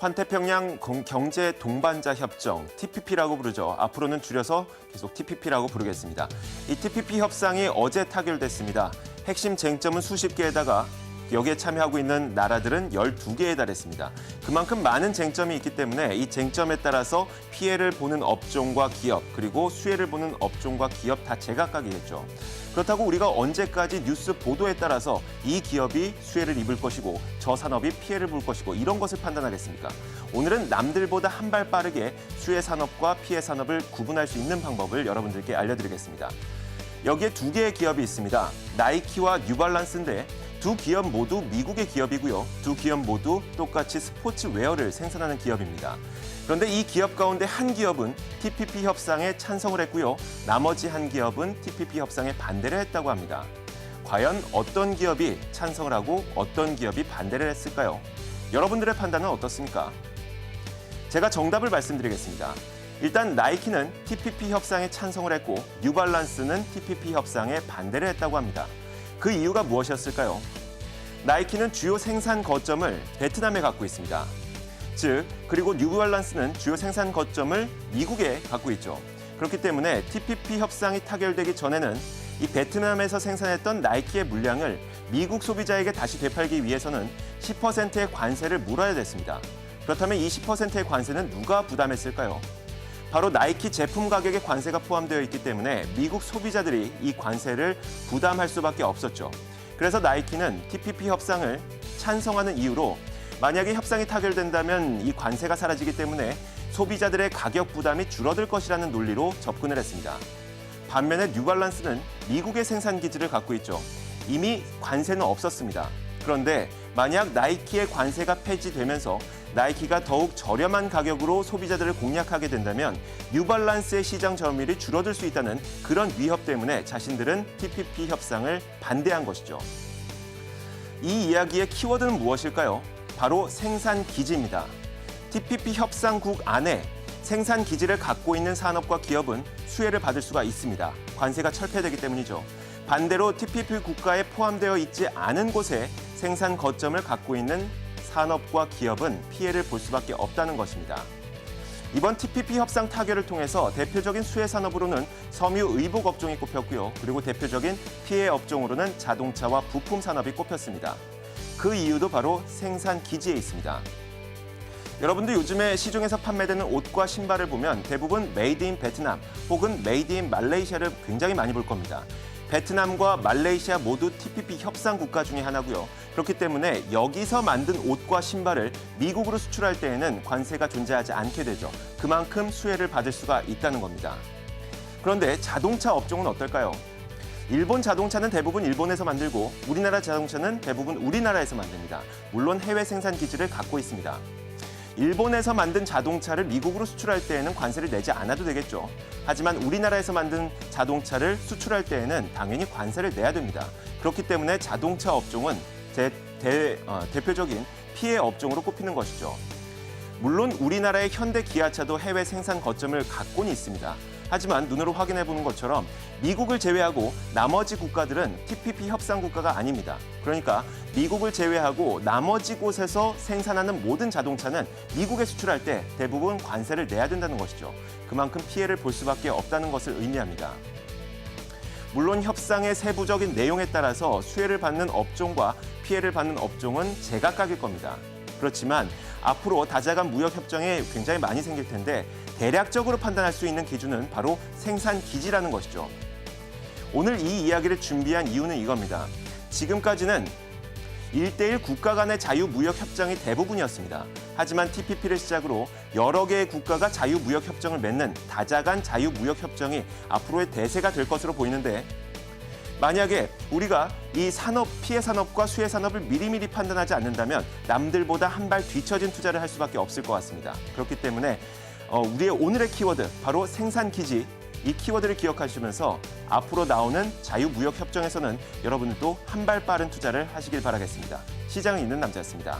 환태평양 경제 동반자 협정, TPP라고 부르죠. 앞으로는 줄여서 계속 TPP라고 부르겠습니다. 이 TPP 협상이 어제 타결됐습니다. 핵심 쟁점은 수십 개에다가 여기에 참여하고 있는 나라들은 12개에 달했습니다. 그만큼 많은 쟁점이 있기 때문에 이 쟁점에 따라서 피해를 보는 업종과 기업, 그리고 수혜를 보는 업종과 기업 다 제각각이겠죠. 그렇다고 우리가 언제까지 뉴스 보도에 따라서 이 기업이 수혜를 입을 것이고 저 산업이 피해를 볼 것이고 이런 것을 판단하겠습니까? 오늘은 남들보다 한 발 빠르게 수혜 산업과 피해 산업을 구분할 수 있는 방법을 여러분들께 알려드리겠습니다. 여기에 두 개의 기업이 있습니다. 나이키와 뉴발란스인데 두 기업 모두 미국의 기업이고요. 두 기업 모두 똑같이 스포츠웨어를 생산하는 기업입니다. 그런데 이 기업 가운데 한 기업은 TPP 협상에 찬성을 했고요. 나머지 한 기업은 TPP 협상에 반대를 했다고 합니다. 과연 어떤 기업이 찬성을 하고 어떤 기업이 반대를 했을까요? 여러분들의 판단은 어떻습니까? 제가 정답을 말씀드리겠습니다. 일단 나이키는 TPP 협상에 찬성을 했고 뉴발란스는 TPP 협상에 반대를 했다고 합니다. 그 이유가 무엇이었을까요? 나이키는 주요 생산 거점을 베트남에 갖고 있습니다. 즉, 그리고 뉴발란스는 주요 생산 거점을 미국에 갖고 있죠. 그렇기 때문에 TPP 협상이 타결되기 전에는 이 베트남에서 생산했던 나이키의 물량을 미국 소비자에게 다시 되팔기 위해서는 10%의 관세를 물어야 됐습니다. 그렇다면 이 10%의 관세는 누가 부담했을까요? 바로 나이키 제품 가격에 관세가 포함되어 있기 때문에 미국 소비자들이 이 관세를 부담할 수밖에 없었죠. 그래서 나이키는 TPP 협상을 찬성하는 이유로 만약에 협상이 타결된다면 이 관세가 사라지기 때문에 소비자들의 가격 부담이 줄어들 것이라는 논리로 접근을 했습니다. 반면에 뉴발란스는 미국의 생산 기지를 갖고 있죠. 이미 관세는 없었습니다. 그런데 만약 나이키의 관세가 폐지되면서 나이키가 더욱 저렴한 가격으로 소비자들을 공략하게 된다면 뉴발란스의 시장 점유율이 줄어들 수 있다는 그런 위협 때문에 자신들은 TPP 협상을 반대한 것이죠. 이 이야기의 키워드는 무엇일까요? 바로 생산 기지입니다. TPP 협상국 안에 생산 기지를 갖고 있는 산업과 기업은 수혜를 받을 수가 있습니다. 관세가 철폐되기 때문이죠. 반대로 TPP 국가에 포함되어 있지 않은 곳에 생산 거점을 갖고 있는 산업과 기업은 피해를 볼 수밖에 없다는 것입니다. 이번 TPP 협상 타결을 통해서 대표적인 수혜 산업으로는 섬유 의복 업종이 꼽혔고요. 그리고 대표적인 피해 업종으로는 자동차와 부품 산업이 꼽혔습니다. 그 이유도 바로 생산 기지에 있습니다. 여러분들 요즘에 시중에서 판매되는 옷과 신발을 보면 대부분 메이드 인 베트남 혹은 메이드 인 말레이시아를 굉장히 많이 볼 겁니다. 베트남과 말레이시아 모두 TPP 협상 국가 중에 하나고요. 그렇기 때문에 여기서 만든 옷과 신발을 미국으로 수출할 때에는 관세가 존재하지 않게 되죠. 그만큼 수혜를 받을 수가 있다는 겁니다. 그런데 자동차 업종은 어떨까요? 일본 자동차는 대부분 일본에서 만들고 우리나라 자동차는 대부분 우리나라에서 만듭니다. 물론 해외 생산 기지를 갖고 있습니다. 일본에서 만든 자동차를 미국으로 수출할 때에는 관세를 내지 않아도 되겠죠. 하지만 우리나라에서 만든 자동차를 수출할 때에는 당연히 관세를 내야 됩니다. 그렇기 때문에 자동차 업종은 대표적인 피해 업종으로 꼽히는 것이죠. 물론 우리나라의 현대 기아차도 해외 생산 거점을 갖고는 있습니다. 하지만 눈으로 확인해 보는 것처럼 미국을 제외하고 나머지 국가들은 TPP 협상 국가가 아닙니다. 그러니까 미국을 제외하고 나머지 곳에서 생산하는 모든 자동차는 미국에 수출할 때 대부분 관세를 내야 된다는 것이죠. 그만큼 피해를 볼 수밖에 없다는 것을 의미합니다. 물론 협상의 세부적인 내용에 따라서 수혜를 받는 업종과 피해를 받는 업종은 제각각일 겁니다. 그렇지만 앞으로 다자간 무역 협정이 굉장히 많이 생길 텐데 대략적으로 판단할 수 있는 기준은 바로 생산 기지라는 것이죠. 오늘 이 이야기를 준비한 이유는 이겁니다. 지금까지는 1대1 국가 간의 자유무역 협정이 대부분이었습니다. 하지만 TPP를 시작으로 여러 개의 국가가 자유무역 협정을 맺는 다자간 자유무역 협정이 앞으로의 대세가 될 것으로 보이는데 만약에 우리가 이 산업, 피해 산업과 수혜 산업을 미리미리 판단하지 않는다면 남들보다 한 발 뒤처진 투자를 할 수밖에 없을 것 같습니다. 그렇기 때문에 우리의 오늘의 키워드, 바로 생산 기지, 이 키워드를 기억하시면서 앞으로 나오는 자유무역 협정에서는 여러분들도 한 발 빠른 투자를 하시길 바라겠습니다. 시장에 있는 남자였습니다.